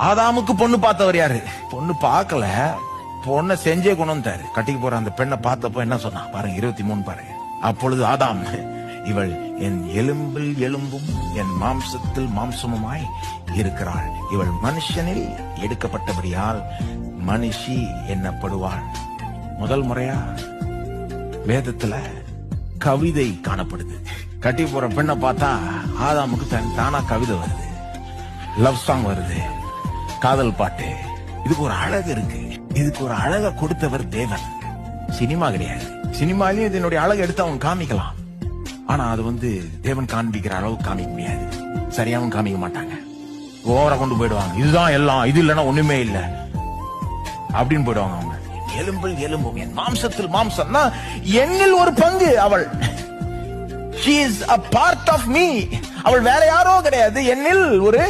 ஆதாமுக்கு பொண்ணு பார்த்தவர் யாரு? பொண்ணு பார்க்கல, பொண்ணை செஞ்சே கொண்டு வந்தாரு. கட்டிக்கு போற அந்த பெண்ணை பார்த்தப்போ என்ன சொன்னா பாருங்க, 23 பாருங்க. அப்பொழுது ஆதாம், இவள் என் எலும்பில் எலும்பும் என் மாம்சத்தில் மாம்சமுமாய் இருக்கிறாள், இவள் மனுஷனில் எடுக்கப்பட்டபடியால் மனுஷி என்னப்படுவாள். முதல் முறையா வேதத்துல கவிதை காணப்படுது. கட்டி போற பெண்ணை பார்த்தா ஆதாமுக்கு தானா கவிதை வருது, லவ் சாங் வருது, காதல் பாட்டு. இதுக்கு ஒரு அழகு இருக்கு. இதுக்கு ஒரு அழகை கொடுத்தவர் தேவன், சினிமா கிடையாது. சினிமாலையும் இதனுடைய அழகு எடுத்து அவங்க காமிக்கலாம், ஆனா அது தேவன் காண்பிக்கிற அளவு காமிக்க முடியாது. சரியாவும் காமிக்க மாட்டாங்க, ஓவரா கொண்டு போயிடுவாங்க. இதுதான் எல்லாம், இது இல்லைன்னா ஒண்ணுமே இல்லை அப்படின்னு போயிடுவாங்க அவங்க. எலும்பில் எலும்பும் என் மாம்சத்தில் மாம்சம்னா என்னில் ஒரு பங்கு அவள். She is a part of me. அவள் வேற யாரோ கிடையாது, என்னில் ஒரு